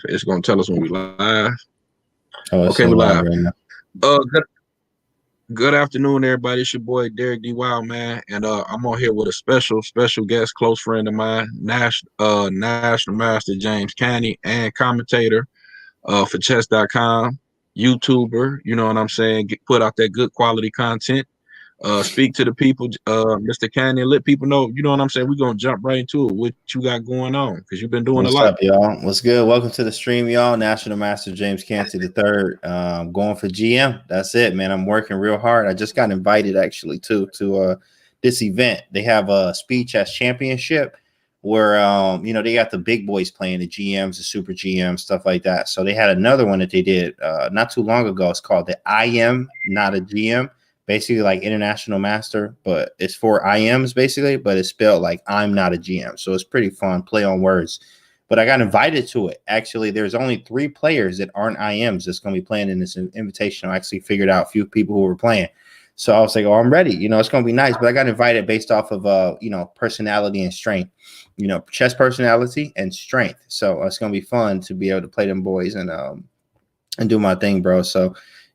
It's gonna tell us when we live. Oh, it's Okay, so we live live. right now. Good afternoon, everybody. It's your boy Derek D. Wild, man, and I'm on here with a special guest, close friend of mine, National Master James Canty, and commentator for Chess.com, YouTuber. You know what I'm saying? Put out that good quality content. Speak to the people, Mr. Canty, and let people know. You know what I'm saying? We're gonna jump right into it. What you got going on? Because you've been doing a What's lot. up, y'all? What's good? Welcome to the stream, y'all. National Master James Canty the third. Going for GM. That's it, man. I'm working real hard. I just got invited actually to this event. They have a speed chess championship where they got the big boys playing, the GMs, the super GMs, stuff like that. So they had another one that they did not too long ago. It's called the I Am Not a GM. Basically like International Master, but it's for IMs basically, but it's spelled like I'm not a GM. So it's pretty fun, play on words. But I got invited to it. Actually, there's only 3 players that aren't IMs that's going to be playing in this invitation. I actually figured out a few people who were playing. So I was like, oh, I'm ready. It's going to be nice. But I got invited based off of, personality and strength, chess personality and strength. So it's going to be fun to be able to play them boys and do my thing, bro. So,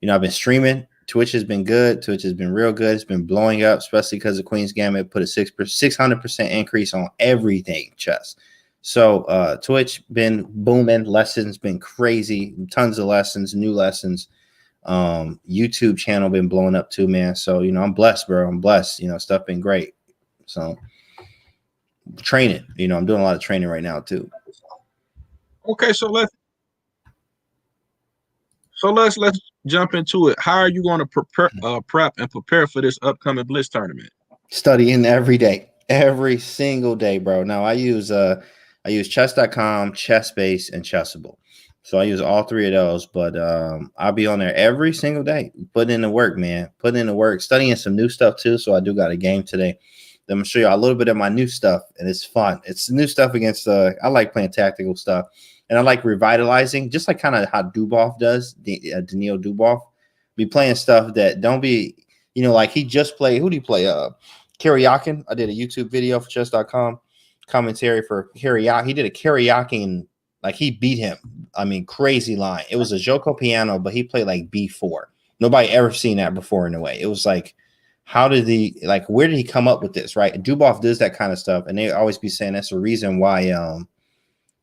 I've been streaming. Twitch has been good. Twitch has been real good. It's been blowing up, especially because the Queen's Gambit put a 600% increase on everything chess. So Twitch been booming. Lessons been crazy. Tons of lessons, new lessons. YouTube channel been blowing up too, man. So, I'm blessed, bro. I'm blessed. Stuff been great. So training, I'm doing a lot of training right now too. Okay, so let's jump into it. How are you going to prep and prepare for this upcoming Blitz tournament? Studying every day, every single day, bro. Now I use chess.com, Chessbase, and Chessable. So I use all 3 of those, but I'll be on there every single day, putting in the work, man. Putting in the work, studying some new stuff too. So I do got a game today. I'm gonna show you a little bit of my new stuff, and it's fun. It's new stuff against I like playing tactical stuff. And I like revitalizing, just like kind of how Dubov does, Daniil Dubov. Be playing stuff that don't be, like he just played. Who do you play? Karyakin. I did a YouTube video for chess.com commentary for Karyakin. He did a Karyakin, like he beat him. I mean, crazy line. It was a Joko piano, but he played like B4. Nobody ever seen that before in a way. It was like, how did where did he come up with this, right? Dubov does that kind of stuff. And they always be saying that's the reason why,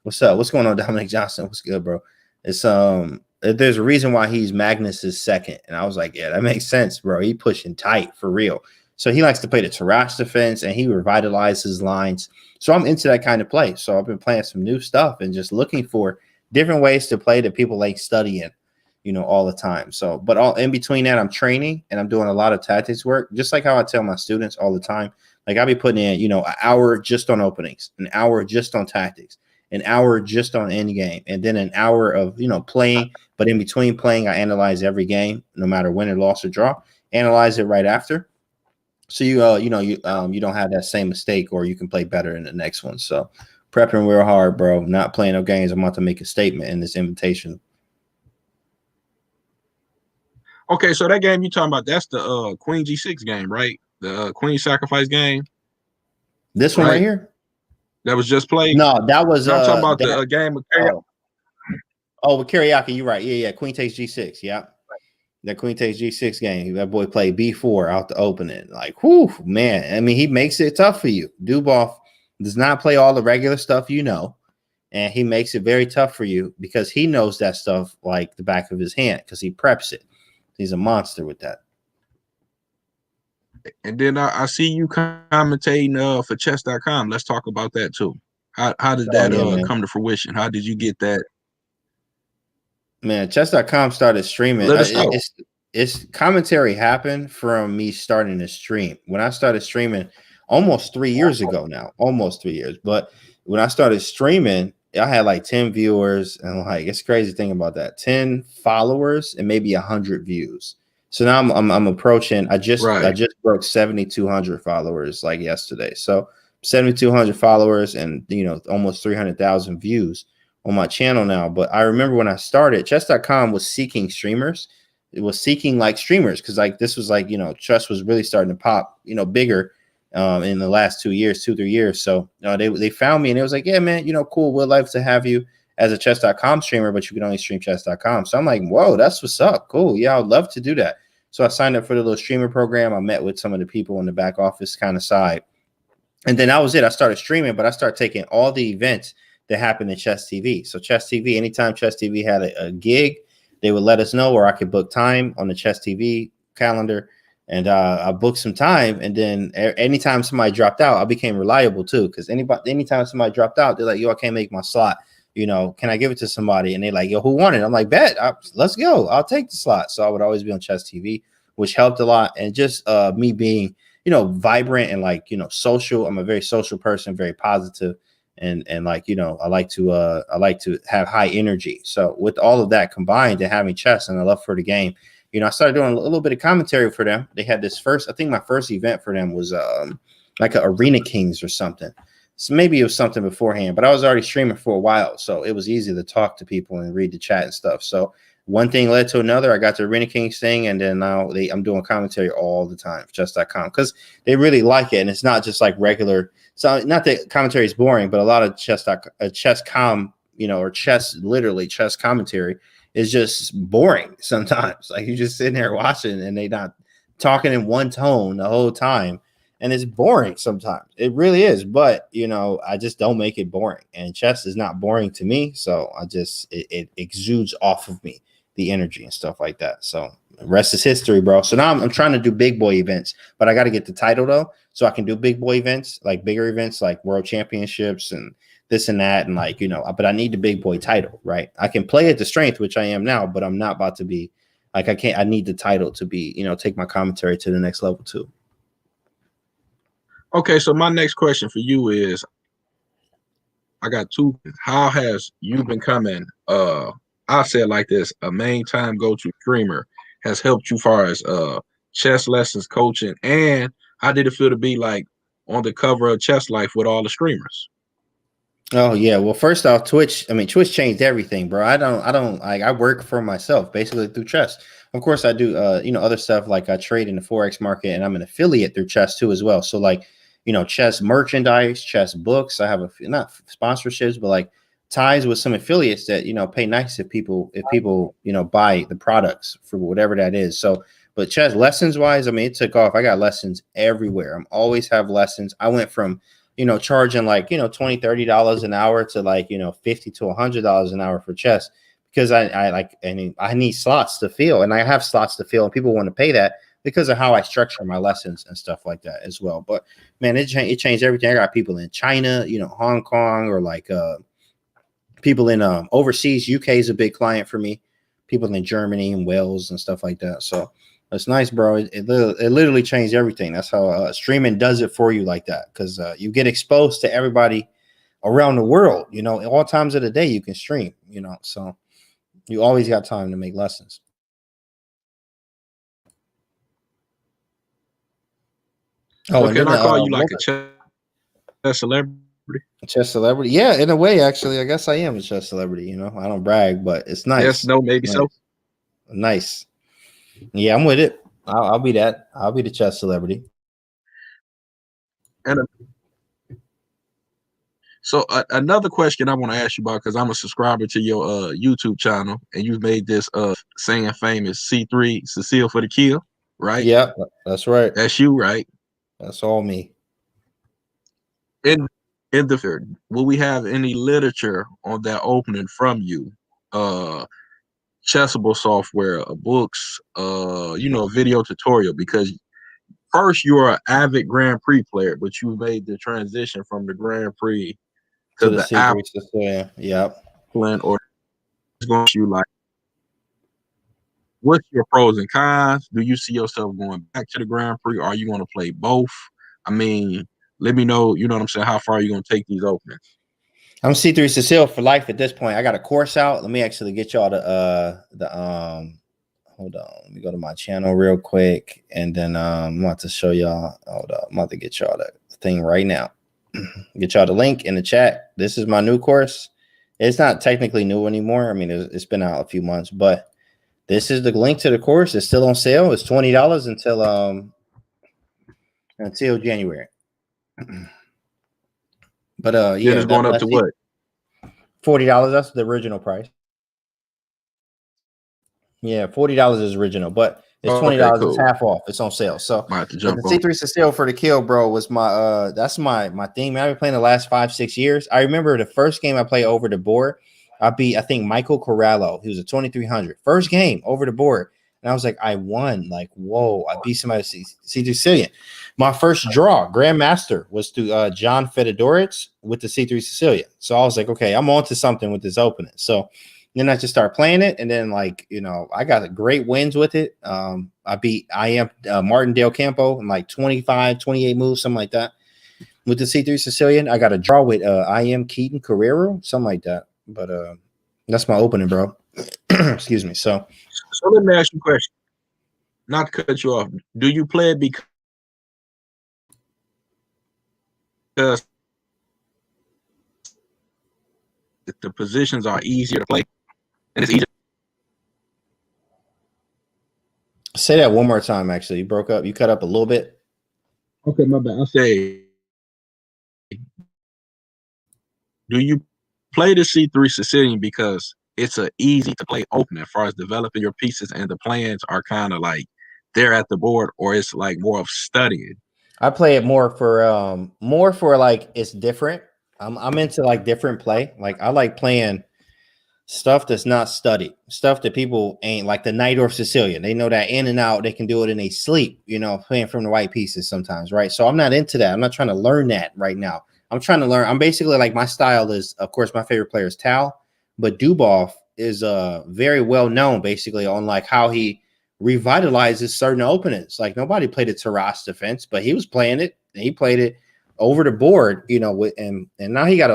what's up? What's going on, Dominic Johnson? What's good, bro? It's there's a reason why he's Magnus's second. And I was like, yeah, that makes sense, bro. He pushing tight for real. So he likes to play the Tarrasch defense and he revitalizes lines. So I'm into that kind of play. So I've been playing some new stuff and just looking for different ways to play that people like studying, all the time. So, but all in between that, I'm training and I'm doing a lot of tactics work, just like how I tell my students all the time. Like I'll be putting in, an hour just on openings, an hour just on tactics, an hour just on end game, and then an hour of playing. But in between playing, I analyze every game, no matter win or loss or draw. Analyze it right after, so you don't have that same mistake, or you can play better in the next one. So prepping real hard, bro. Not playing no games. I'm about to make a statement in this invitation. Okay, so that game you talking about, that's the Queen G6 game, right? The Queen Sacrifice game. This one right here. That was just played. No, that was. I'm talking about the game with Karyakin. With Karyakin, you're right. Yeah. Queen takes G6. Yeah, that Queen takes G6 game. That boy played B4 out the opening. Like, whoo, man. I mean, he makes it tough for you. Dubov does not play all the regular stuff, and he makes it very tough for you because he knows that stuff like the back of his hand because he preps it. He's a monster with that. And then I see you commentating for chess.com. Let's talk about that too. How did that come to fruition? How did you get that? Man, chess.com started streaming. Let us know. It's commentary happened from me starting to stream. When I started streaming almost 3 years ago now, almost 3 years. But when I started streaming, I had like 10 viewers, and like it's crazy thing about that, 10 followers and maybe 100 views. So now I'm approaching. I just broke 7,200 followers like yesterday. So 7,200 followers and almost 300,000 views on my channel now. But I remember when I started, chess.com was seeking streamers. It was seeking like streamers because like this was like chess was really starting to pop bigger in the last 2 years, 2-3 years. So they found me and it was like, yeah, man, cool. We'd like to have you as a chess.com streamer, but you can only stream chess.com. So I'm like, whoa, that's what's up. Cool. Yeah, I'd love to do that. So I signed up for the little streamer program. I met with some of the people in the back office kind of side. And then that was it. I started streaming, but I started taking all the events that happened in Chess TV. So Chess TV, anytime Chess TV had a gig, they would let us know, or I could book time on the Chess TV calendar. And I booked some time. And then anytime somebody dropped out, I became reliable too. Because anytime somebody dropped out, they're like, yo, I can't make my slot. You know, can I give it to somebody? And they're like, yo, who won it? I'm like, bet, let's go. I'll take the slot. So I would always be on Chess TV, which helped a lot. And just me being, you know, vibrant and like, you know, social. I'm a very social person, very positive, and like, you know, I like to have high energy. So with all of that combined and having chess and a love for the game, you know, I started doing a little bit of commentary for them. They had this I think my first event for them was like an Arena Kings or something. So maybe it was something beforehand, but I was already streaming for a while, so it was easy to talk to people and read the chat and stuff. So one thing led to another. I got the Arena Kings thing, and then now I'm doing commentary all the time for chess.com because they really like it, and it's not just like regular. So not that commentary is boring, but a lot of chess.com, you know, or literally chess commentary is just boring sometimes. Like you just sitting there watching, and they not talking in one tone the whole time. And it's boring sometimes. It really is. But, you know, I just don't make it boring. And chess is not boring to me. So it exudes off of me, the energy and stuff like that. So the rest is history, bro. So now I'm trying to do big boy events. But I got to get the title, though. So I can do big boy events, like bigger events, like world championships and this and that. And like, you know, but I need the big boy title, right? I can play at the strength, which I am now. But I'm not about to be like, I need the title to be, you know, take my commentary to the next level, too. Okay, so my next question for you is, I got two. How has you becoming, I'll say it like this, a main time go-to streamer has helped you far as chess lessons, coaching, and how did it feel to be like on the cover of Chess Life with all the streamers? Oh yeah. Well, first off, Twitch changed everything, bro. I don't like, I work for myself basically through chess. Of course I do you know, other stuff, like I trade in the Forex market, and I'm an affiliate through chess too as well. So like, you know, chess merchandise, chess books. I have not sponsorships, but like ties with some affiliates that, you know, pay nice if people, you know, buy the products for whatever that is. So, but chess lessons wise, I mean, it took off. I got lessons everywhere. I'm always have lessons. I went from, you know, charging like, you know, $20-$30 an hour to like, you know, $50 to $100 an hour for chess, because I need slots to fill, and I have slots to fill, and people want to pay that because of how I structure my lessons and stuff like that as well. But man, it changed everything. I got people in China, you know, Hong Kong, or like people in overseas. UK is a big client for me. People in Germany and Wales and stuff like that. So it's nice, bro. It literally changed everything. That's how streaming does it for you like that, because you get exposed to everybody around the world. You know, all times of the day you can stream. You know, so you always got time to make lessons. Oh, So and can then I call you like a chess celebrity? chess celebrity. Yeah, in a way, actually, I guess I am a chess celebrity. You know, I don't brag, but it's nice. Yes, no, maybe nice. so. Nice. Yeah, I'm with it. I'll be that. I'll be the chess celebrity. And so another question I want to ask you about, because I'm a subscriber to your YouTube channel, and you've made this saying famous C3 Cecile for the kill, right? Yeah, that's right. That's you, right? That's all me. In the third, will we have any literature on that opening from you? Chessable software, books, you know, video tutorial, because first you're an avid Grand Prix player, but you made the transition from the Grand Prix To to the the C3 Sicilian. Yep. Appling, or it's going to you like, what's your pros and cons? Do you see yourself going back to the Grand Prix? Or are you going to play both? I mean, let me know, you know what I'm saying, how far are you going to take these openings? I'm C3 Cecile for life at this point. I got a course out. Let me actually get y'all hold on. Let me go to my channel real quick, and then I'm about to show y'all. Hold up. I'm about to get y'all that thing right now. Get y'all the link in the chat. This is my new course. It's not technically new anymore. I mean, it's been out a few months, but this is the link to the course. It's still on sale. It's $20 until January. But Then yeah, it's going up to what? $40. That's the original price. Yeah, $40 is original, but it's Okay, $20. It's cool. half off. It's on sale. So, Might have to but the jump on. C3 Cecile for the kill, bro, was my that's my thing. Man, I've been playing the last 5-6 years. I remember the first game I played over the board. I beat, I think, Michael Corralo. He was a 2300. First game over the board. And I was like, I won. Like, whoa, I beat somebody C3 Sicilian. My first draw, Grandmaster, was to John Fedorovich with the C3 Sicilian. So I was like, okay, I'm on to something with this opening. So then I just started playing it, and then I got great wins with it. I beat Martin Del Campo in like 25, 28 moves, something like that. With the C3 Sicilian, I got a draw with Keaton Carrero, something like that. But that's my opening, bro. Excuse me. So let me ask you a question. Not to cut you off. Do you play it because the positions are easier to play and it's easier? Say that one more time. Actually, you broke up. You cut up a little bit. Okay, my bad. I say, do you play the C3 Sicilian because it's a easy to play opening as far as developing your pieces and the plans are kind of like there at the board, or it's like more of studying? I play it more for like it's different. I'm into like different play. Like I like playing stuff that's not studied, stuff that people ain't like the Night Sicilian. They know that in and out, they can do it in a sleep, playing from the white pieces sometimes, right? So I'm not into that. I'm not trying to learn that right now. I'm trying to learn. I'm basically like my style is, of course, my favorite player is Tal, but Dubov is very well known basically on like how he revitalizes certain openings. Like nobody played a Taras defense, but he was playing it and he played it over the board, and now he got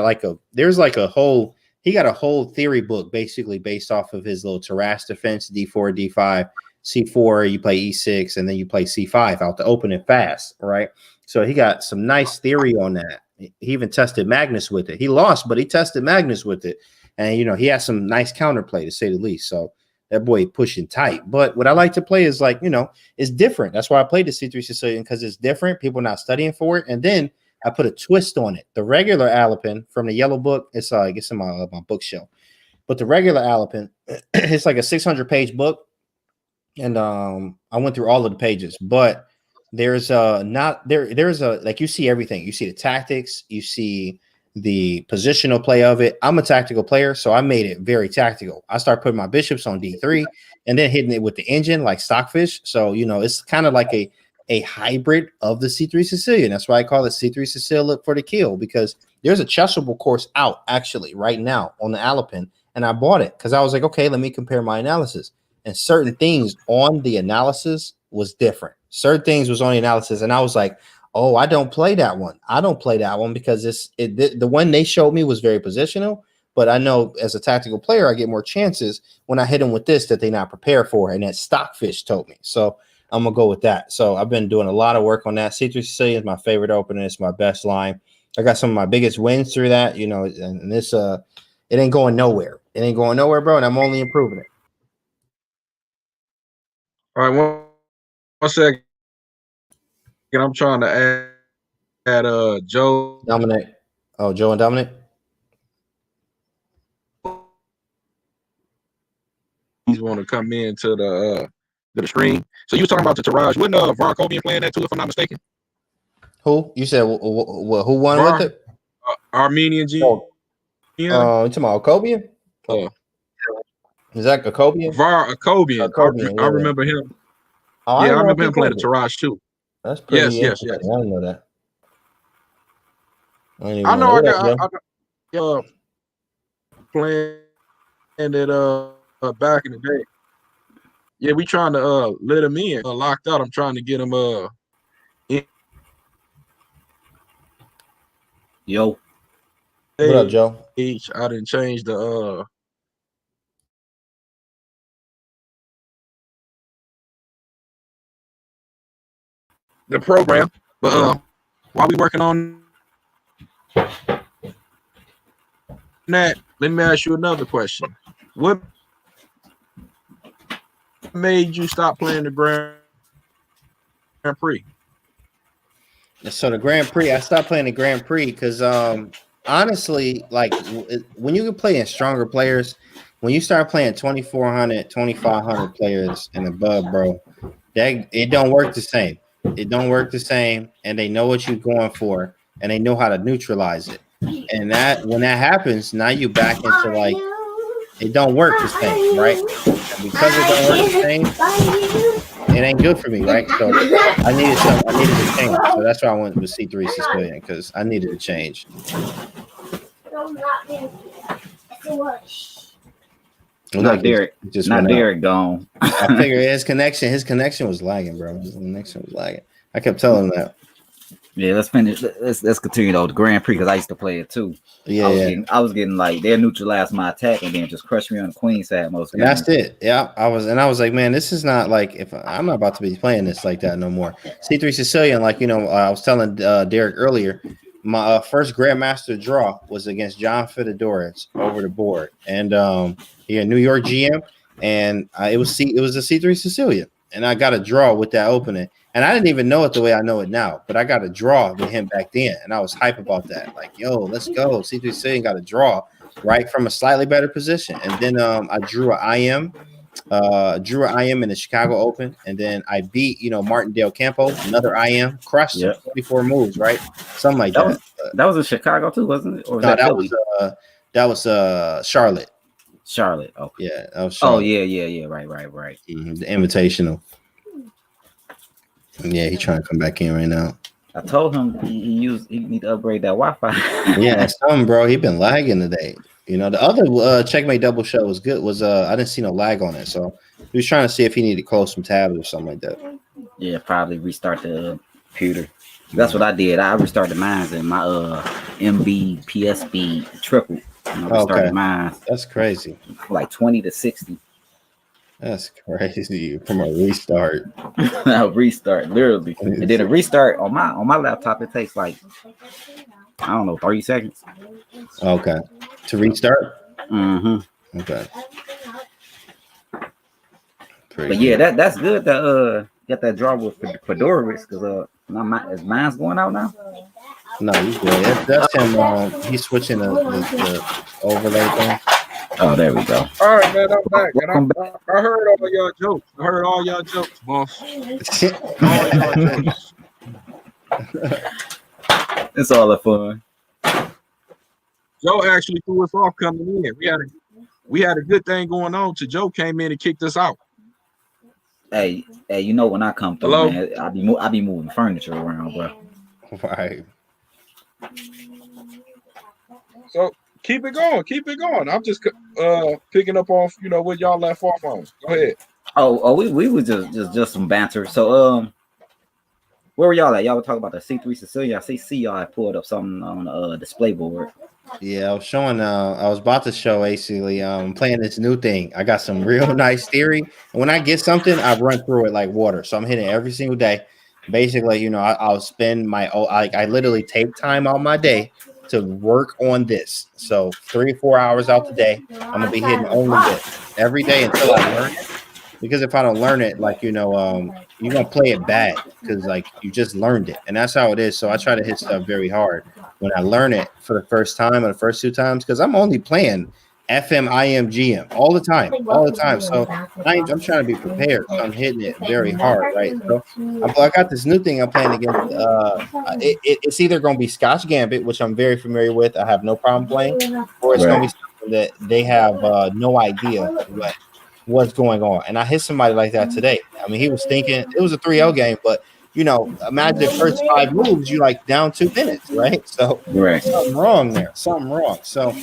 he got a whole theory book basically based off of his little Taras defense, D4, D5, C4, you play E6, and then you play C5 out to open it fast, right? So he got some nice theory on that. He even tested Magnus with it. He lost, but he tested Magnus with it. And, he has some nice counterplay, to say the least. So that boy pushing tight. But what I like to play is like, it's different. That's why I played the C3 Sicilian, because it's different. People not studying for it. And then I put a twist on it. The regular Alapin from the yellow book, it's in my bookshelf. But the regular Alapin, it's like a 600-page book, and I went through all of the pages. But there's like you see everything. You see the tactics, you see the positional play of it. I'm a tactical player, so I made it very tactical. I start putting my bishops on D3 and then hitting it with the engine like Stockfish. So it's kind of like a hybrid of the C3 Sicilian. That's why I call it C3 Sicilian for the kill, because there's a chessable course out actually right now on the Alapin, and I bought it because I was like, okay, let me compare my analysis. And certain things on the analysis was different. Certain things was on the analysis, and I was like, oh, I don't play that one. I don't play that one because the one they showed me was very positional. But I know as a tactical player, I get more chances when I hit them with this that they're not prepared for, and that Stockfish told me. So I'm gonna go with that. So I've been doing a lot of work on that. C3 Sicilian is my favorite opener. It's my best line. I got some of my biggest wins through that, and this it ain't going nowhere. It ain't going nowhere, bro. And I'm only improving it. All right, one second. I'm trying to add Joe. Dominic. Oh, Joe and Dominic. He's want to come into the stream. So you were talking about the Taraj. Wasn't Varkovian playing that too, if I'm not mistaken? Who? You said who won with it? Armenian G. You talking about Akobian? Is that Akobian? Akobian. I remember him. Oh, I remember him playing the Taraj too. That's pretty yes. I didn't know that. I know I got playing it back in the day. Yeah, we trying to let him in. Locked out. I'm trying to get him in. Yo. What up, Joe? I didn't change the program. But while we working on that, let me ask you another question. What made you stop playing the Grand Prix? So the Grand Prix, I stopped playing the Grand Prix because honestly, like when you can play in stronger players, when you start playing 2,400, 2,500 players and above, bro, that it don't work the same. It don't work the same, and they know what you're going for, and they know how to neutralize it. And that when that happens, now you back into like it don't work the same, right? And because it don't work the same, it ain't good for me, right? So I needed to change. So that's why I went with C3 Sicilian because I needed to change. Not Derek. Just not Derek gone. I figured his connection was lagging, bro. His connection was lagging. I kept telling him that. Yeah, let's finish. Let's continue though. The Grand Prix because I used to play it too. Yeah, I was getting like they neutralized my attack and then just crushed me on the queen side most. And that's it. Yeah, I was like, man, this is not like if I'm not about to be playing this like that no more. C3 Sicilian, like I was telling Derek earlier, my first Grandmaster draw was against John Fedorowicz over the board, and he had New York GM, and it was a C3 Sicilian, and I got a draw with that opening. And I didn't even know it the way I know it now, but I got a draw with him back then, and I was hype about that. Like, yo, let's go. C3 Sicilian got a draw, right, from a slightly better position. And then I drew an IM in the Chicago Open, and then I beat, Martin Del Campo, another IM, crushed him, 24 moves, right? Something like that. That was in Chicago too, wasn't it? Or was that was Charlotte. Charlotte. Oh, yeah. That was Charlotte. Oh, yeah. Right. Mm-hmm. The Invitational. Yeah, he's trying to come back in right now. I told him he need to upgrade that Wi-Fi. Yeah, something, bro. He been lagging today. The other Checkmate Double show was good. I didn't see no lag on it, so he was trying to see if he needed to close some tabs or something like that. Yeah, probably restart the computer. That's what I did. I restarted mine and my MB PSB triple. Restarted mine. That's crazy. Like 20 to 60. That's crazy from a restart. A restart, literally. And then a restart on my laptop, it takes like, I don't know, 30 seconds. Okay. To restart? Mm-hmm. Okay. But yeah, that's good that got that draw with Fedorowicz because is mine's going out now? No, he's good. That's him. He's switching the overlay thing. Oh, there we go. All right, man, I'm back. And I heard all y'all jokes. I heard all y'all jokes, boss. All y'all jokes. It's all the fun. Joe actually threw us off coming in. We had a good thing going on till Joe came in and kicked us out. Hey, when I come through, man, I be moving furniture around, bro. Right. So keep it going. I'm just picking up off, what y'all left off on. Go ahead. Oh, we was just some banter. So where were y'all at? Y'all were talking about the C3 Sicilian. I see y'all had pulled up something on the display board. Yeah, I was showing. I was about to show basically. Playing this new thing. I got some real nice theory, and when I get something, I run through it like water. So I'm hitting it every single day. Basically, I'll spend I literally take time out my day to work on this. So 3 or 4 hours out the day, I'm gonna be hitting only this every day until I learn it. Because if I don't learn it, you're gonna play it bad because you just learned it, and that's how it is. So I try to hit stuff very hard when I learn it for the first time or the first 2 times because I'm only playing FM, IM, GM all the time. So I'm trying to be prepared. So I'm hitting it very hard, right? So I got this new thing I'm playing against. It's either going to be Scotch Gambit, which I'm very familiar with. I have no problem playing, or it's going to be something that they have no idea what's going on. And I hit somebody like that today. I mean, he was thinking it was a 3-0 game, but imagine the first 5 moves, you down 2 minutes, right? So something wrong there. So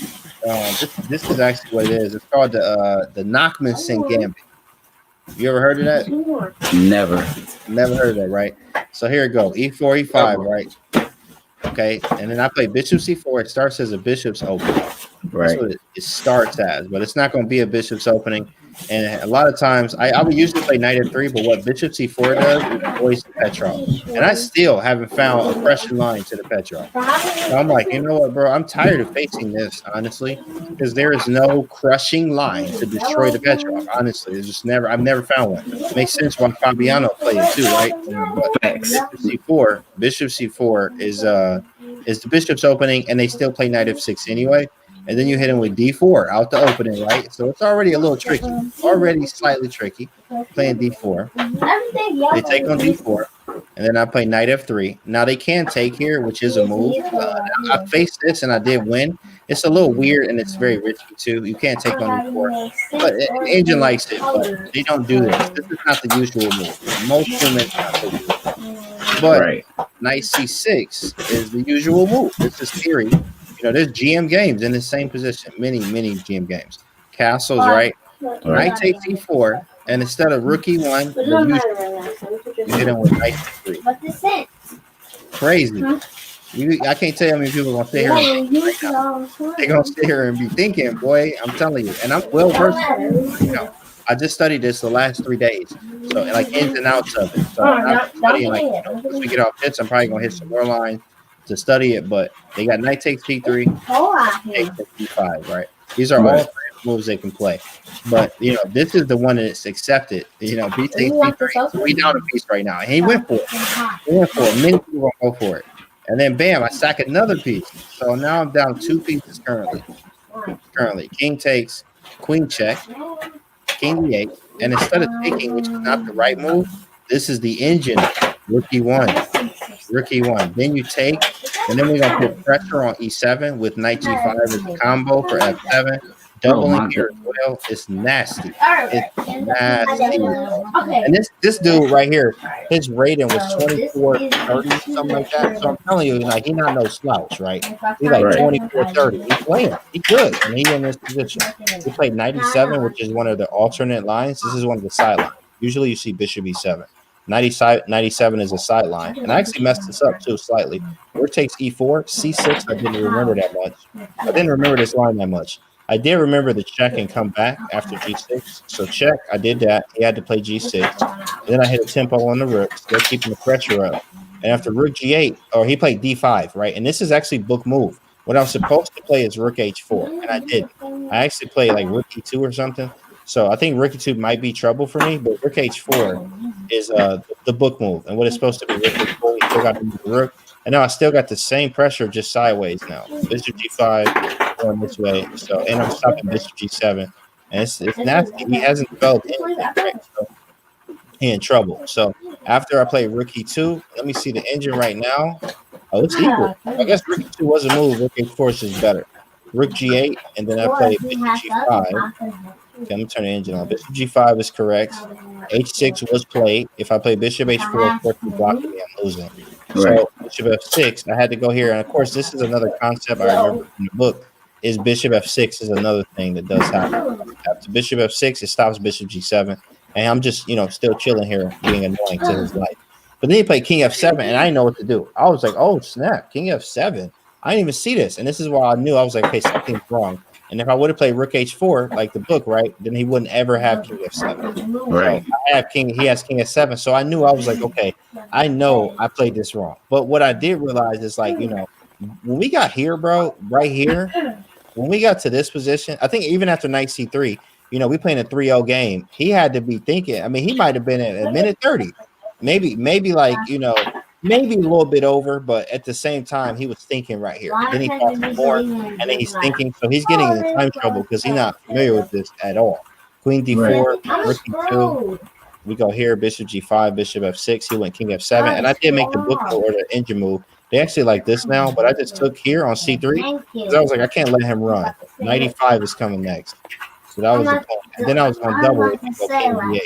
this is actually what it is. It's called the Nachmanson Gambit. You ever heard of that? Never heard of that, right? So here it goes. E4, E5, right? Okay, and then I play Bishop C4. It starts as a Bishop's opening. Right. That's what it starts as, but it's not going to be a Bishop's opening. And a lot of times, I would usually play Knight F3, but what Bishop C4 does is voice the Petrov. And I still haven't found a pressure line to the Petrov. So I'm like, you know what, bro? I'm tired of facing this, honestly, because there is no crushing line to destroy the Petrov. Honestly, it's just I've never found one. It makes sense why Fabiano played it too, right? But Bishop C4 is is the bishop's opening, and they still play knight f6 anyway. And then you hit him with d4 out the opening, right? So it's already a little tricky, already slightly tricky. Playing d4, they take on d4, and then I play knight f3. Now they can take here, which is a move. I faced this and I did win. It's a little weird and it's very risky too. You can't take on d4, but the engine likes it. But they don't do this. This is not the usual move. Most humans not so good. But knight c6 is the usual move. This is theory. There's GM games in the same position. Many GM games. Castles, right? Knight takes e4, and instead of rook e1, you hit him with knight e3. Crazy. I can't tell you how many people are gonna sit here. They're gonna sit here and be thinking, boy. I'm telling you, and I'm well versed. I just studied this the last 3 days, so like ins and outs of it. So I'm studying once we get off hits, I'm probably gonna hit some more lines to study it. But they got knight takes d3, knight takes d5, right? These are all moves they can play. But this is the one that's accepted. B takes d3. We down a piece right now, and he went for it. Many people won't go for it, and then bam, I sack another piece. So now I'm down 2 pieces currently. King takes, queen check, king d8, and instead of taking, which is not the right move, this is the engine. Rook e1. Then you take, and then we're gonna put pressure on e7 with knight g5 as a combo for f7. Doubling here as well. It's nasty. It's nasty. And this dude right here, his rating was 24-30, something like that. So I'm telling you, like, he's not no slouch, right? He's like 24-30. He's playing. He's good. And he's in this position. He played 97, which is one of the alternate lines. This is one of the side lines. Usually you see bishop e7. 97 is a sideline, and I actually messed this up too slightly. Rook takes e4, c6. I didn't remember that much. I didn't remember this line that much. I did remember the check and come back after g6. So check, I did that. He had to play g6. Then I hit a tempo on the rook, still keeping the pressure up. And after rook g8, or he played d5, right? And this is actually book move. What I'm supposed to play is rook h4, and I didn't. I actually played like rook e2 or something. So I think rook e2 might be trouble for me, but rook h4 is the book move. And what it's supposed to be, rook h4, we still got to move the rook. And now I still got the same pressure, just sideways now. Bishop g5 going this way. So, and I'm stopping bishop g7. And it's nasty. He hasn't developed anything, right? So he in trouble. So after I play rook e2, let me see the engine right now. Oh, it's equal. I guess rook e2 was a move. Rook h4 is just better. Rook g8, and then I play bishop g5. Okay, I'm gonna turn the engine on. Bishop g5 is correct. H6 was played. If I play bishop h4, of course, you blocking me, I'm losing. So bishop f6, I had to go here. And of course, this is another concept I remember from the book. Is bishop f6 is another thing that does happen. After bishop f6, it stops bishop g7. And I'm just, still chilling here, being annoying to his life. But then he played king f7, and I didn't know what to do. I was like, oh, snap, king f7. I didn't even see this. And this is why I knew. I was like, okay, something's wrong. And if I would have played rook h4, like the book, right, then he wouldn't ever have king f7. Right. So I have king. He has king f7. So I knew. I was like, okay, I know I played this wrong. But what I did realize is, like, when we got here, bro, right here, when we got to this position, I think even after knight c3, we playing a 3-0 game. He had to be thinking. I mean, he might have been at a minute 30, maybe like maybe a little bit over, but at the same time, he was thinking right here. Then he thought more, and then he's thinking. So he's getting in time trouble because he's not familiar with this at all. Queen d4, rook e2. We go here, bishop g5, bishop f6. He went king f7, and I did make the book move or the engine move. They actually like this now, but I just took here on c3 because I was like, I can't let him run. 95 is coming next. So that was the point. And then I was going to double it and go king d8.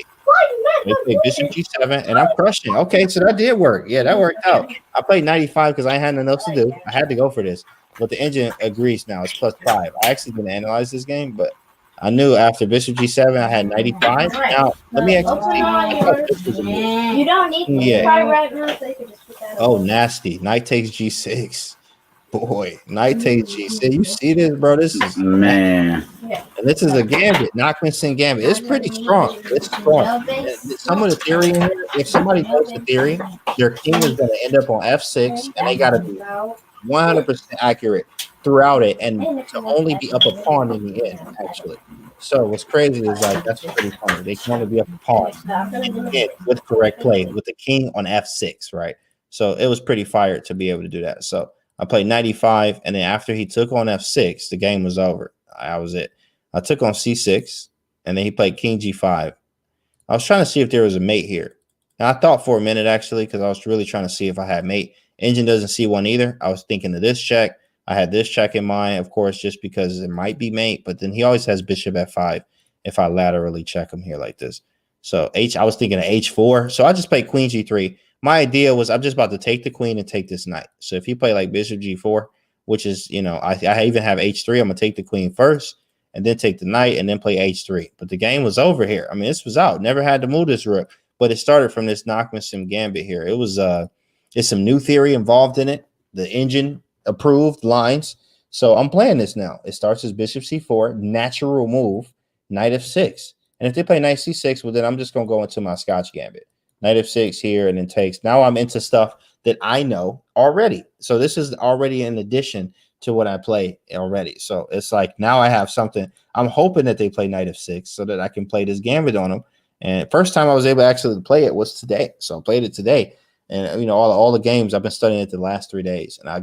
They played bishop g7, and I'm crushing. Okay, so that did work. Yeah, that worked out. I played 95 because I had nothing else to do. I had to go for this. But the engine agrees now. It's +5. I actually didn't analyze this game, but I knew after bishop g7, I had 95. Now, let me actually see. I thought this was a move. You don't need to right now, so you can just put that Oh, nasty. Knight takes g6. Boy, knight takes g6. You see this, bro? This is man. And this is a gambit, Knockmanson gambit. It's pretty strong. It's strong. And some of the theory in here, if somebody knows the theory, their king is going to end up on f6, and they got to be 100% accurate throughout it, and to only be up a pawn in the end, actually. So what's crazy is, like, that's pretty funny. They can only be up a pawn with correct play with the king on f6, right? So it was pretty fired to be able to do that. So I played knight e5, and then after he took on f6, the game was over. That was it. I took on c6, and then he played king g5. I was trying to see if there was a mate here. And I thought for a minute, actually, because I was really trying to see if I had mate. Engine doesn't see one either. I was thinking of this check. I had this check in mind, of course, just because it might be mate. But then he always has bishop f5 if I laterally check him here like this. So I was thinking of h4. So I just played queen g3. My idea was I'm just about to take the queen and take this knight. So if he play like bishop g4, which is, I even have h3, I'm going to take the queen first and then take the knight and then play h3. But the game was over here. I mean, this was out. Never had to move this rook. But it started from this Nachman Sim gambit here. It was it's some new theory involved in it. The engine approved lines. So I'm playing this now. It starts as bishop c4, natural move, knight f6. And if they play knight c6, well, then I'm just going to go into my Scotch gambit. Knight f6 here and then takes. Now I'm into stuff that I know already. So this is already in addition to what I play already. So it's like now I have something. I'm hoping that they play knight f6 so that I can play this gambit on them. And first time I was able to actually play it was today. So I played it today. And, all the games, I've been studying it the last 3 days. And I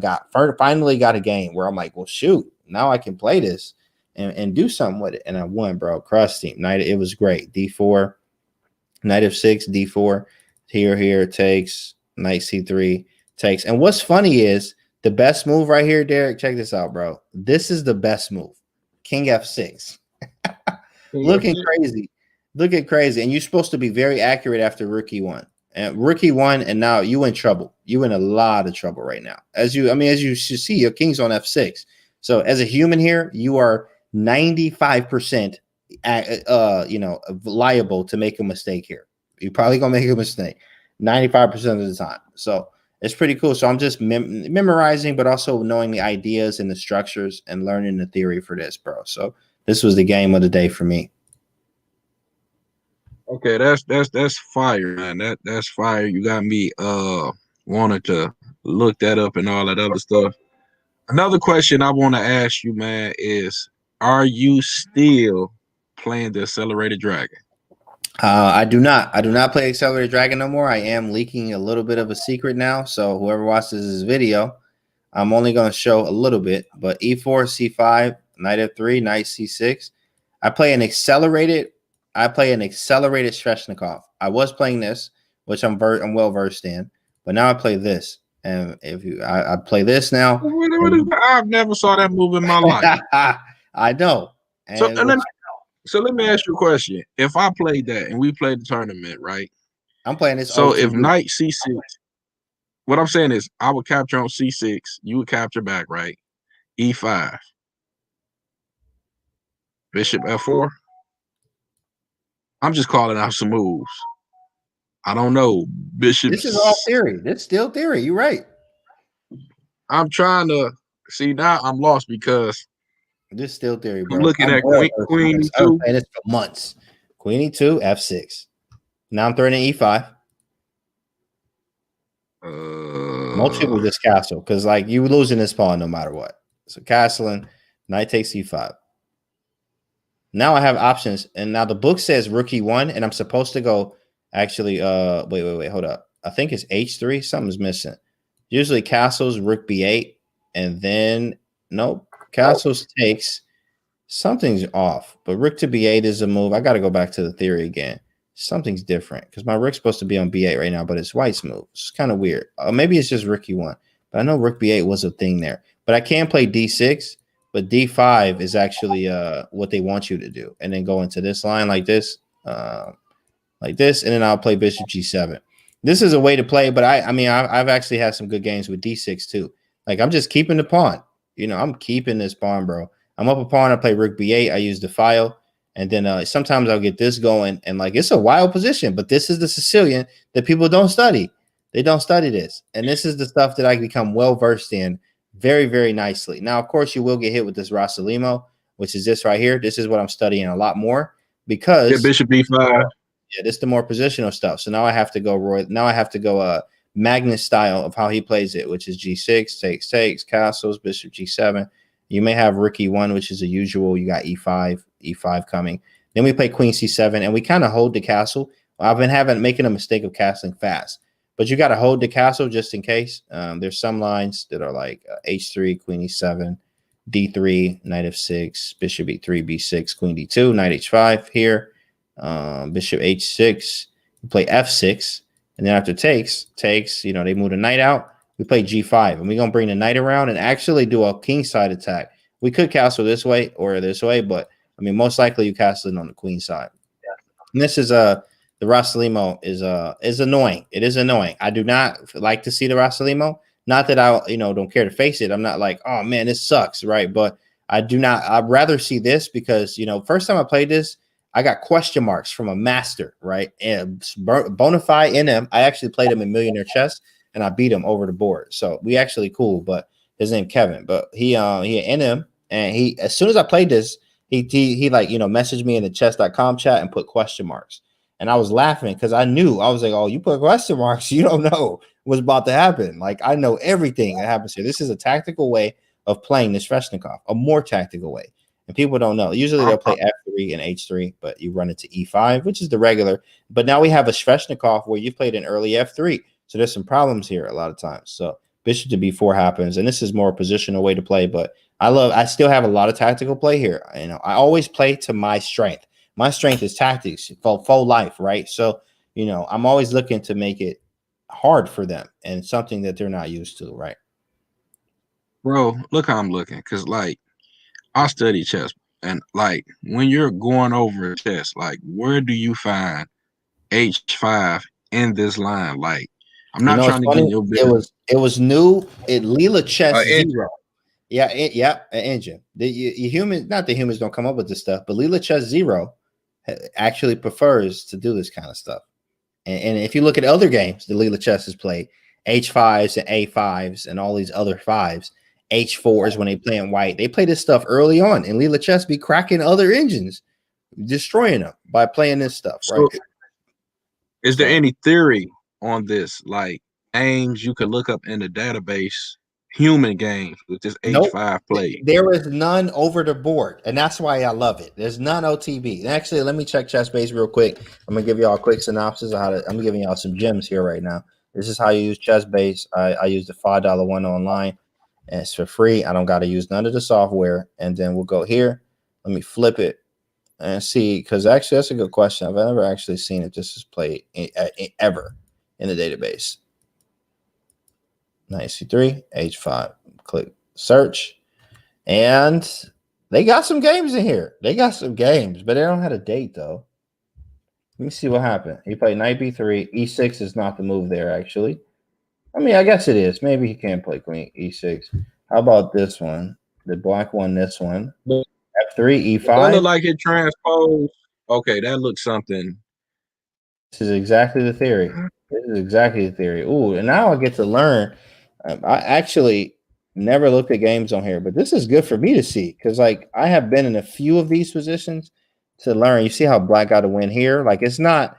finally got a game where I'm like, well, shoot, now I can play this and do something with it. And I won, bro. Cross team. Knight, it was great. D4, knight f6, D4. Here, takes. Knight c3, takes. And what's funny is the best move right here, Derek, check this out, bro. This is the best move. King f6. Looking crazy. Looking crazy. And you're supposed to be very accurate after rook e1. And rook e1, and now you in trouble. You in a lot of trouble right now. As you should see, your king's on f6. So as a human here, you are 95% liable to make a mistake here. You're probably gonna make a mistake 95% of the time. So it's pretty cool. So I'm just memorizing, but also knowing the ideas and the structures and learning the theory for this, bro. So this was the game of the day for me. Okay, that's fire, man. That's fire. You got me wanting to look that up and all that other stuff. Another question I want to ask you, man, is are you still playing the Accelerated Dragon? I do not. I do not play Accelerated Dragon no more. I am leaking a little bit of a secret now. So whoever watches this video, I'm only going to show a little bit. But e4, c5, knight f3, knight c6. I play an accelerated Sveshnikov. I was playing this, which I'm well versed in, but now I play this. And I play this now. I've never saw that move in my life. I know. So let me ask you a question. If I played that and we played the tournament, right? I'm playing this. So if knight c6, what I'm saying is I would capture on c6, you would capture back, right? e5, bishop f4. I'm just calling out some moves. I don't know. Bishop. This is all theory. This is still theory. You're right. I'm trying to see now. I'm lost because this is still theory, bro. I'm looking at queen e2. I've been playing this for months. Queen e2, f6. Now I'm throwing in e5. Most people just castle because like you losing this pawn no matter what. So castling, knight takes e5. Now I have options, and now the book says rook e1, and I'm supposed to go. Actually, wait, hold up. I think it's h3. Something's missing. Usually castles, rook b8, and then nope, castles takes. Something's off, but rook to b8 is a move. I got to go back to the theory again. Something's different because my rook's supposed to be on b8 right now, but it's white's move. It's kind of weird. Maybe it's just rook e1, but I know rook b8 was a thing there. But I can play d6, but d5 is actually what they want you to do, and then go into this line like this, and then I'll play bishop g7. This is a way to play, but I've actually had some good games with d6 too. Like I'm just keeping the pawn. I'm keeping this pawn, bro. I'm up a pawn. I play rook b8. I use the file. And then sometimes I'll get this going. And like it's a wild position, but this is the Sicilian that people don't study. They don't study this. And this is the stuff that I become well versed in very, very nicely. Now, of course, you will get hit with this Rossalimo, which is this right here. This is what I'm studying a lot more because bishop b5. Yeah, this is the more positional stuff. So now I have to go Magnus style of how he plays it, which is g6, takes, castles, bishop g7. You may have rook e1, which is a usual. You got e5 coming. Then we play queen c7, and we kind of hold the castle. I've been making a mistake of castling fast. but you got to hold the castle just in case. There's some lines that are like h3, queen e7, d3, knight f6, bishop e3, b6, queen d2, knight h5 here, bishop h6, you play f6, and then after takes, they move the knight out, we play g5, and we're going to bring the knight around and actually do a king side attack. We could castle this way or this way, but I mean, most likely you castle it on the queen side. And this is the Rasalimo is annoying. It is annoying. I do not like to see the Rasalimo. Not that I don't care to face it. I'm not like, oh man, this sucks, right? But I'd rather see this because first time I played this, I got question marks from a master, right? And Bonafide NM. I actually played him in Millionaire Chess and I beat him over the board. So we actually cool, but his name Kevin. But he had NM, and he as soon as I played this, he messaged me in the chess.com chat and put question marks. And I was laughing because I was like, oh, you put question marks, you don't know what's about to happen. Like, I know everything that happens here. This is a tactical way of playing this Sveshnikov, a more tactical way. And people don't know. Usually they'll play f3 and h3, but you run into e5, which is the regular. But now we have a Sveshnikov where you played an early f3. So there's some problems here a lot of times. So bishop to b4 happens, and this is more a positional way to play. But I still have a lot of tactical play here. I always play to my strength. My strength is tactics, full life, right? So, I'm always looking to make it hard for them and something that they're not used to, right? Bro, look how I'm looking, because like I study chess, and like when you're going over chess, like where do you find h5 in this line? Like, I'm not trying to get in your business. It was new at Leela Chess Zero. Yeah, an engine. The humans, not the humans, don't come up with this stuff, but Leela Chess Zero actually prefers to do this kind of stuff. And if you look at other games, the Leela Chess has played h5s and a5s and all these other fives, h4s when they play in white. They play this stuff early on, and Leela Chess be cracking other engines, destroying them by playing this stuff, right? So, is there any theory on this? Like names you could look up in the database, human games with this h5 play? There is none over the board, and that's why I love it. There's none OTB. And actually, let me check ChessBase real quick. I'm gonna give y'all a quick synopsis of I'm giving y'all some gems here right now. This is how you use ChessBase. I use the $5 one online, and it's for free. I don't got to use none of the software. And then we'll go here. Let me flip it and see, because actually that's a good question. I've never actually seen if this is played ever in the database. Knight c3, h5. Click search, and they got some games in here. They got some games, but they don't have a date though. Let me see what happened. He played knight b3. e6 is not the move there, actually. I mean, I guess it is. Maybe he can play queen e6. How about this one? The black one, this one. f3, e5. That look like it transposed. Okay, that looks something. This is exactly the theory. This is exactly the theory. Ooh, and now I get to learn. I actually never looked at games on here, but this is good for me to see because, like, I have been in a few of these positions to learn. You see how black got a win here? Like, it's not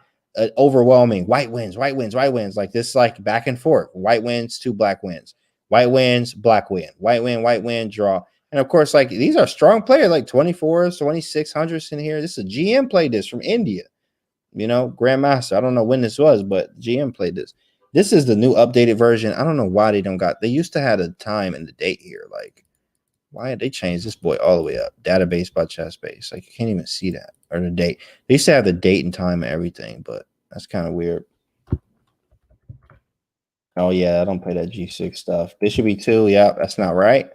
overwhelming. White wins, white wins, white wins. Like this, like back and forth. White wins, 2 black wins. White wins, black win. White win, draw. And of course, like these are strong players, like 24s, 2600s in here. This is a GM played this from India. Grandmaster. I don't know when this was, but GM played this. This is the new updated version. I don't know why they used to have a time and the date here. Like, why did they change this boy all the way up? Database by ChessBase. Like, you can't even see that. Or the date. They used to have the date and time and everything, but that's kind of weird. Oh, yeah, I don't play that G6 stuff. Bishop E2, yeah, that's not right.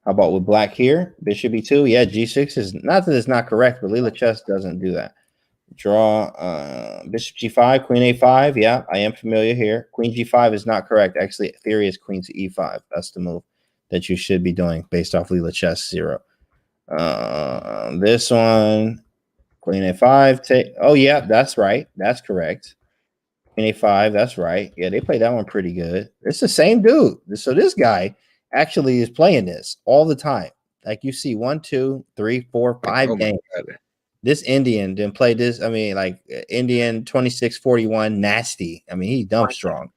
How about with black here? Bishop E2, yeah, G6 is, not that it's not correct, but Leela Chess doesn't do that. Draw bishop g5, queen a5. Yeah, I am familiar here. Queen g5 is not correct. Actually, theory is queen to e5. That's the move that you should be doing based off Leela Chess 0. This one, queen a5. Oh, yeah, that's right. That's correct. Queen a5, that's right. Yeah, they play that one pretty good. It's the same dude. So this guy actually is playing this all the time. Like you see 1, 2, 3, 4, 5 games. This Indian didn't play this. I mean, like Indian 2641, nasty. I mean, he's dumb strong.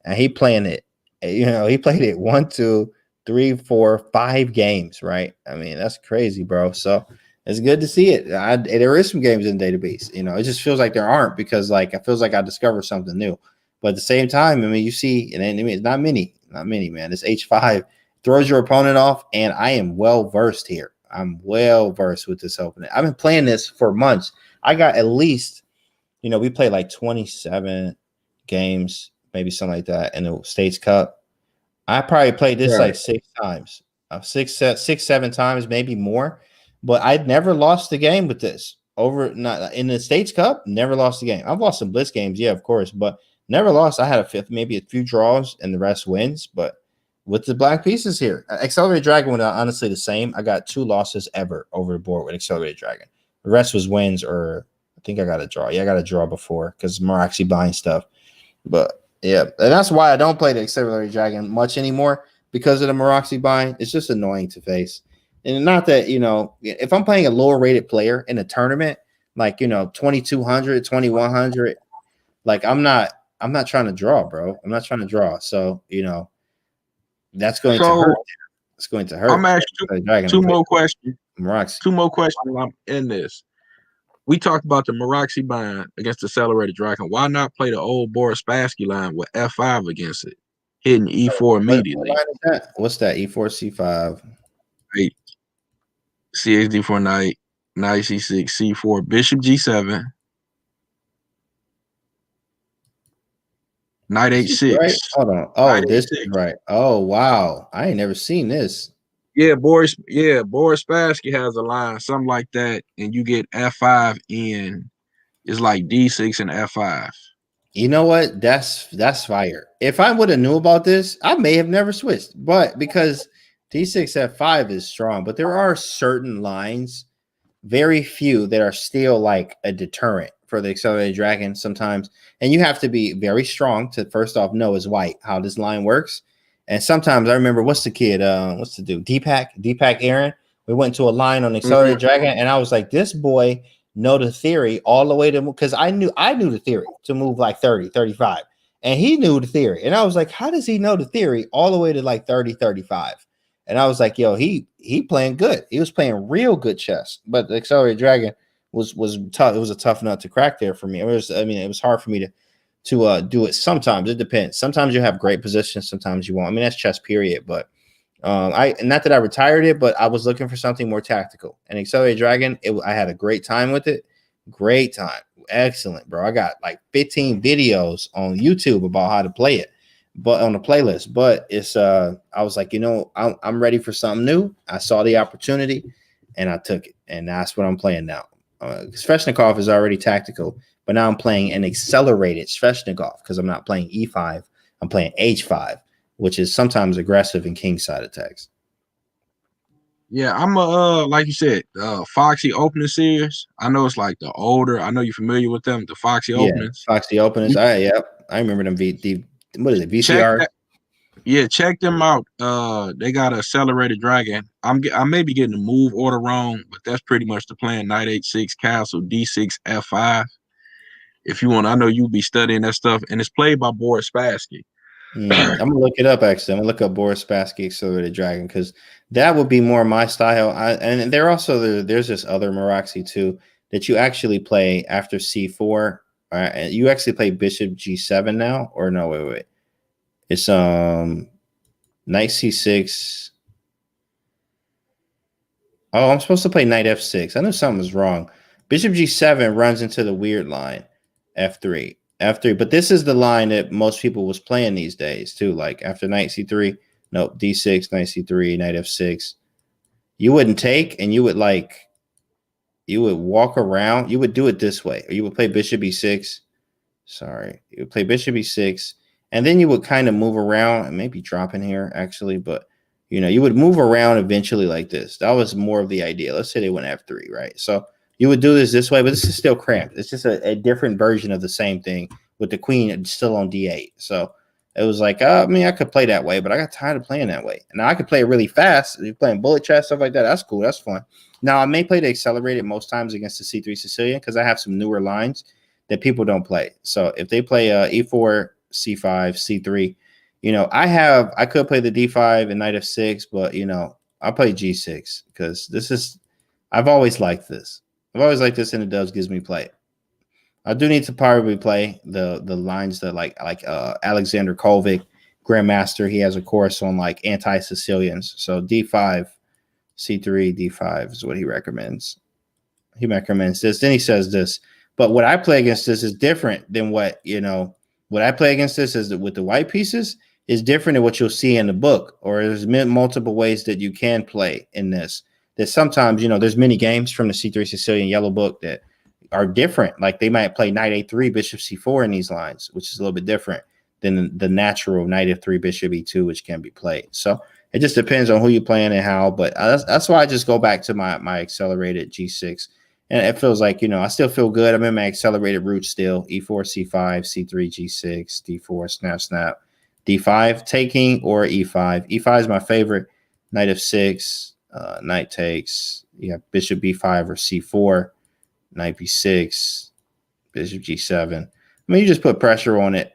And he playing it. He played it 1, 2, 3, 4, 5 games, right? I mean, that's crazy, bro. So it's good to see it. There is some games in the database. It just feels like there aren't because, like, it feels like I discovered something new. But at the same time, I mean, you see, and I mean, it's not many, man. This H5 throws your opponent off, and I am well versed here. I'm well versed with this opening. I've been playing this for months. I got at least, we played like 27 games, maybe something like that in the States Cup. I probably played this like 6 times, 7 times, maybe more. But I'd never lost the game with this. Not in the States Cup, never lost the game. I've lost some Blitz games, yeah, of course, but never lost. I had a fifth, maybe a few draws, and the rest wins. But with the black pieces here, Accelerated Dragon was honestly the same. I got 2 losses ever over the board with Accelerated Dragon. The rest was wins, or I think I got a draw. Yeah, I got a draw before because I'm actually buying stuff. But yeah, and that's why I don't play the Accelerated Dragon much anymore because of the Moroxy bind. It's just annoying to face. And not that, if I'm playing a lower rated player in a tournament, like, 2,200, 2,100, like I'm not trying to draw, bro. I'm not trying to draw. So, that's going to hurt. It's going to hurt. I'm asking two more questions. Moroxy. 2 more questions. I'm in this. We talked about the Moroxy bind against the Accelerated Dragon. Why not play the old Boris Spassky line with F5 against it, hitting E4 immediately? What line is that? What's that? E4, C5. Right. CXD4 knight, knight C6, C4, bishop G7, knight H6. Right? Hold on. Oh, this is right. Oh, wow. I ain't never seen this. Yeah, Boris Spassky has a line, something like that, and you get F5 in. It's like D6 and F5. You know what? That's fire. If I would have knew about this, I may have never switched. But because D6 F5 is strong, but there are certain lines, very few, that are still like a deterrent for the Accelerated Dragon sometimes. And you have to be very strong to first off know as white how this line works. And sometimes I remember what's the dude? Deepak Aaron. We went to a line on Accelerated Dragon, and I was like, this boy know the theory all the way to move, because I knew the theory to move like 30, 35. And he knew the theory. And I was like, how does he know the theory all the way to like 30, 35? And I was like, yo, he playing good. He was playing real good chess. But the Accelerated Dragon was tough. It was a tough nut to crack there for me. It was hard for me to do it. Sometimes it depends. Sometimes you have great positions, sometimes you won't. I mean, that's chess period. But not that I retired it, but I was looking for something more tactical. And Accelerated Dragon, I had a great time with it. Great time. Excellent, bro. I got like 15 videos on YouTube about how to play it, but on the playlist. But it's I was like, I'm ready for something new. I saw the opportunity and I took it. And that's what I'm playing now. Sveshnikov is already tactical, but now I'm playing an accelerated Sveshnikov because I'm not playing E5. I'm playing H5, which is sometimes aggressive in king side attacks. Yeah, I'm like you said, Foxy opening series. I know it's like the older. I know you're familiar with them, the Foxy openings. Foxy openings. I remember them. What is it? VCR. Check them out. They got an Accelerated Dragon. I may be getting the move order wrong, but that's pretty much the plan. Knight H6, castle D6, F5. If you want, I know you'll be studying that stuff, and it's played by Boris Spassky. I'm gonna look it up. Actually, I'm gonna look up Boris Spassky Accelerated Dragon because that would be more my style. And there's this other Moroxy too that you actually play after C4. And you actually play Bishop G7 now, or no? Wait. It's Knight C6. Oh, I'm supposed to play Knight F6. I knew something was wrong. Bishop G7 runs into the weird line, F3. But this is the line that most people was playing these days too. Like after Knight C3, nope, D6, Knight C3, Knight F6. You wouldn't take, and you would walk around. You would do it this way, or you would play Bishop E6. Sorry, you would play Bishop E6, and then you would kind of move around and maybe drop in here actually, but you would move around eventually like this. That was more of the idea. Let's say they went F3, right? So you would do this way, but this is still cramped. It's just a different version of the same thing with the queen still on D8. So it was like, I could play that way, but I got tired of playing that way. Now I could play it really fast. If you're playing bullet chess, stuff like that. That's cool. That's fun. Now I may play the accelerated most times against the C3 Sicilian because I have some newer lines that people don't play. So if they play E4, C5, C3, I could play the D5 and Knight F6, but I play G6 because I've always liked this. And it gives me play. I do need to probably play the lines that like Alexander Kovic, Grandmaster. He has a course on like anti-Sicilians. So D5, C3, D5 is what he recommends. He recommends this. Then he says this. But what I play against this is different than what I play against this is that with the white pieces is different than what you'll see in the book, or there's multiple ways that you can play in this. That sometimes, there's many games from the C3 Sicilian Yellow book that are different. Like they might play knight A3, bishop C4 in these lines, which is a little bit different than the natural knight F3, bishop E2, which can be played. So it just depends on who you're playing and how. But that's why I just go back to my accelerated G6. And it feels like, I still feel good. I'm in my accelerated route still. E4, C5, C3, G6, D4, snap, snap. D5 taking or E5. E5 is my favorite. Knight F6, knight takes. You have bishop B5 or C4. Knight B6, bishop G7. I mean, you just put pressure on it.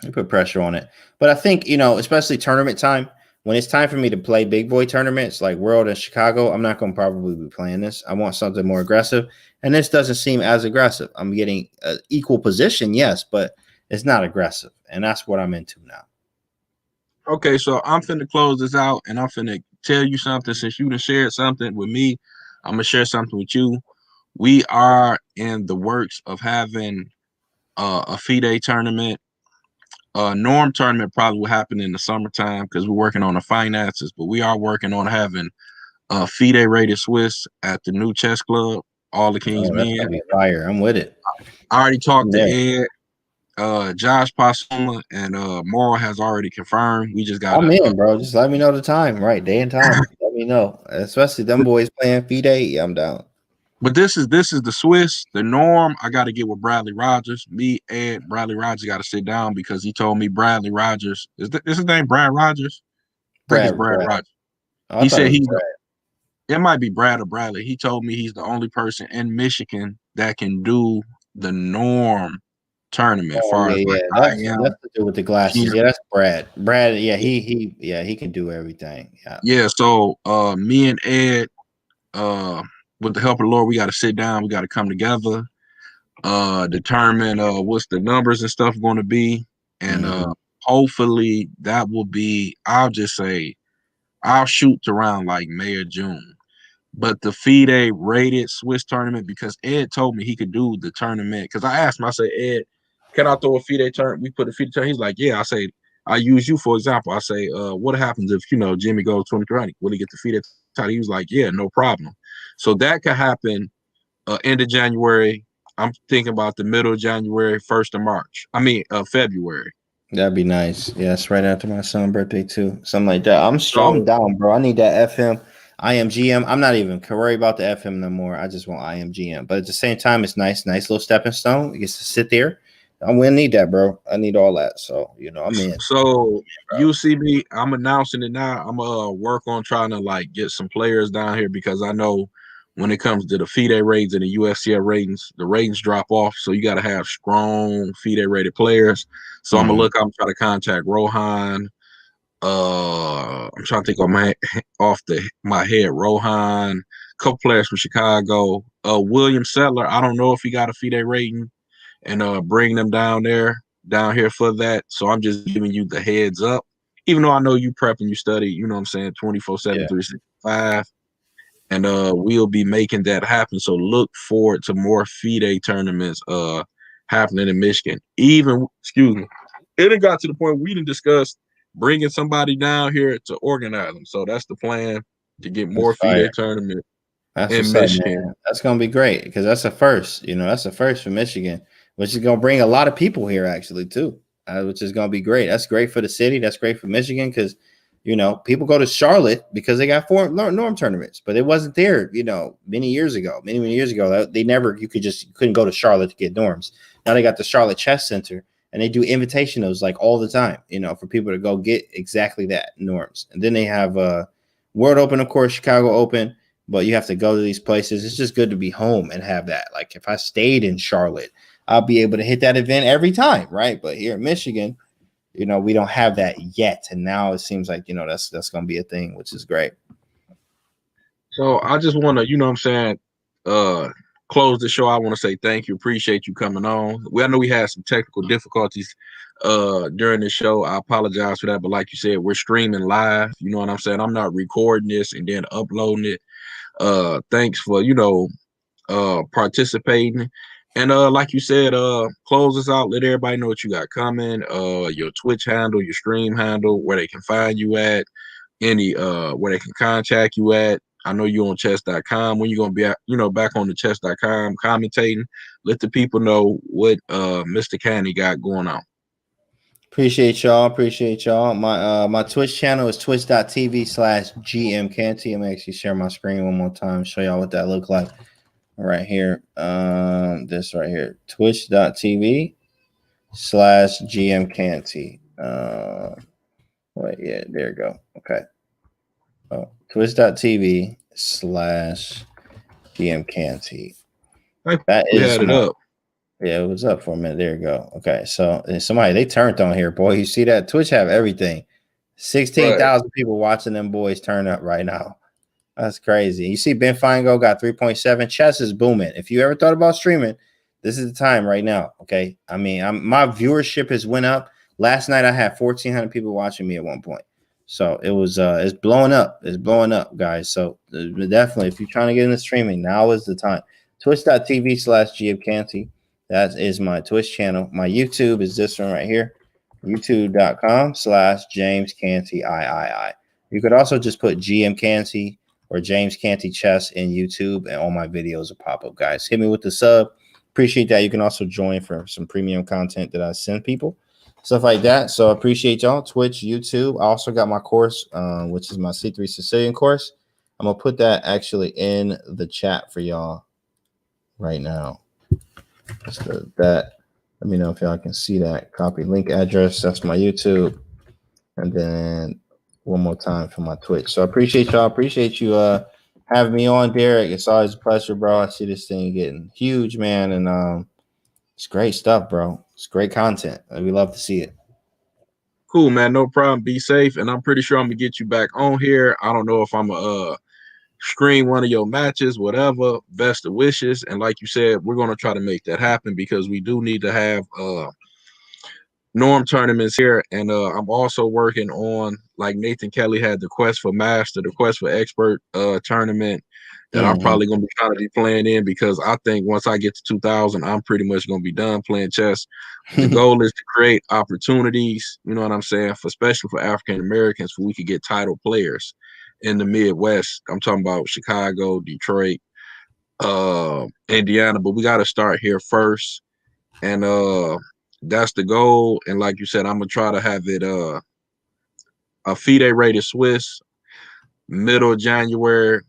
But I think, especially tournament time, when it's time for me to play big boy tournaments like World and Chicago, I'm not going to probably be playing this. I want something more aggressive. And this doesn't seem as aggressive. I'm getting an equal position, yes, but it's not aggressive. And that's what I'm into now. Okay, so I'm finna close this out, and I'm finna tell you something. Since you done shared something with me, I'm gonna share something with you. We are in the works of having a FIDE tournament. Norm tournament probably will happen in the summertime because we're working on the finances, but we are working on having FIDE rated Swiss at the new chess club, All the King's That's Men. gonna be fire. I'm with it. I already talked to Ed, Josh Pasuma, and Morrow has already confirmed. We just got I'm in, bro. Just let me know the time, right? Day and time. Let me know. Especially them boys playing FIDE. Yeah, I'm down. But this is the Swiss, the Norm. I got to get with Bradley Rogers. Me and Bradley Rogers got to sit down because he told me Bradley Rogers is his name Brad Rogers. I think it's Brad Rogers. Oh, He said it might be Brad or Bradley. He told me he's the only person in Michigan that can do the Norm tournament. Far as like that's to do with the glasses. Yeah, that's Brad. Brad, yeah, he can do everything. Yeah. So me and Ed, with the help of the Lord, we got to sit down. We got to come together, determine what's the numbers and stuff going to be, and hopefully that will be. I'll just say, I'll shoot to around like May or June. But the FIDE rated Swiss tournament, because Ed told me he could do the tournament. Because I asked him, I said, Ed, can I throw a FIDE tournament? We put a FIDE tournament. He's like, yeah. I say, I use you for example. I say, what happens if Jimmy goes 20-20? Will he get the FIDE title? He was like, yeah, no problem. So that could happen end of January. I'm thinking about the middle of January, 1st of March. I mean, February. That'd be nice. Yeah, it's right after my son's birthday too. Something like that. I'm down, bro. I need that FM. IMGM. I'm not even worried about the FM no more. I just want IMGM. But at the same time, it's nice little stepping stone. It gets to sit there. I'm gonna need that, bro. I need all that. So I'm in. So you see me, I'm announcing it now. I'm gonna work on trying to like get some players down here because I know when it comes to the FIDE ratings and the USCF ratings, the ratings drop off. So you gotta have strong FIDE rated players. So I'm gonna try to contact Rohan. I'm trying to think off my head. Rohan, a couple players from Chicago. William Settler. I don't know if he got a FIDE rating, and bring them down here for that. So I'm just giving you the heads up. Even though I know you prep and you study, you know what I'm saying, 24/7, 365. And we'll be making that happen. So look forward to more FIDE tournaments happening in Michigan. It got to the point we didn't discuss bringing somebody down here to organize them. So that's the plan, to get more FIDE tournament in Michigan. Man. That's gonna be great because that's a first. That's a first for Michigan, which is gonna bring a lot of people here actually too, which is gonna be great. That's great for the city. That's great for Michigan because people go to Charlotte because they got norm tournaments, but it wasn't there. Many years ago, you couldn't go to Charlotte to get norms. Now they got the Charlotte Chess Center. And they do invitationals like all the time, for people to go get exactly that, norms. And then they have World Open, of course, Chicago Open, but you have to go to these places. It's just good to be home and have that. Like if I stayed in Charlotte, I'll be able to hit that event every time, right? But here in Michigan, we don't have that yet. And now it seems like, that's going to be a thing, which is great. So I just want to, close the show, I want to say thank you. Appreciate you coming on. I know we had some technical difficulties during the show. I apologize for that. But like you said, we're streaming live. You know what I'm saying? I'm not recording this and then uploading it. Thanks for, participating. And like you said, close us out. Let everybody know what you got coming. Your Twitch handle, your stream handle, where they can find you at, any where they can contact you at. I know you're on chess.com. When you're gonna be at, back on the chess.com commentating, let the people know what Mr. Canty got going on. Appreciate y'all. My Twitch channel is twitch.tv/GM Canty. I'm gonna actually share my screen one more time, show y'all what that look like right here. This right here, twitch.tv/GM Canty. Wait, yeah, there you go. Okay. Oh, twitch.tv/GM Canty. That is it up. Yeah, it was up for a minute. There you go. Okay, so somebody they turned on here, boy. You see that? Twitch have everything. 16,000 people watching them boys turn up right now. That's crazy. You see Ben Feingold got 3.7. Chess is booming. If you ever thought about streaming, this is the time right now. Okay. I mean, my viewership has went up. Last night I had 1,400 people watching me at one point. So it was it's blowing up. It's blowing up, guys. So definitely, if you're trying to get into streaming, now is the time. Twitch.tv/GM Canty. That is my Twitch channel. My YouTube is this one right here. YouTube.com/James Canty III. You could also just put GM Canty or James Canty Chess in YouTube, and all my videos will pop up, guys. Hit me with the sub. Appreciate that. You can also join for some premium content that I send people, stuff like that. So I appreciate y'all. Twitch, YouTube. I also got my course, which is my C3 Sicilian course. I'm going to put that actually in the chat for y'all right now. Just that. Let me know if y'all can see that. Copy link address. That's my YouTube. And then one more time for my Twitch. So I appreciate y'all. Appreciate you having me on, Derek. It's always a pleasure, bro. I see this thing getting huge, man. And it's great stuff, bro. It's great content. We love to see it. Cool, man. No problem. Be safe. And I'm pretty sure I'm going to get you back on here. I don't know if I'm a stream one of your matches, whatever. Best of wishes. And like you said, we're going to try to make that happen because we do need to have norm tournaments here. And I'm also working on, like Nathan Kelly had the Quest for Master, the Quest for Expert tournament that I'm probably going to be trying to be playing in, because I think once I get to 2000, I'm pretty much going to be done playing chess. The goal is to create opportunities, you know what I'm saying, especially for African Americans, so we could get title players in the Midwest. I'm talking about Chicago, Detroit, Indiana, but we got to start here first. And that's the goal. And like you said, I'm gonna try to have it a FIDE rated Swiss, middle of January,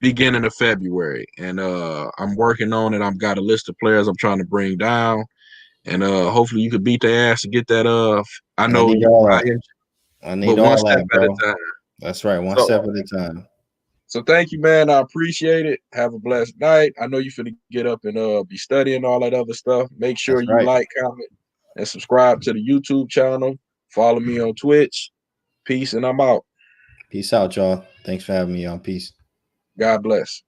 beginning of February. And I'm working on it. I've got a list of players I'm trying to bring down. And hopefully you could beat their ass to get that I know I need you all that. I need all that, bro. at a time. That's right. One step at a time. So thank you, man. I appreciate it. Have a blessed night. I know you finna get up and be studying all that other stuff. Make sure you like, comment, and subscribe to the YouTube channel. Follow me on Twitch. Peace, and I'm out. Peace out, y'all. Thanks for having me on. Peace. God bless.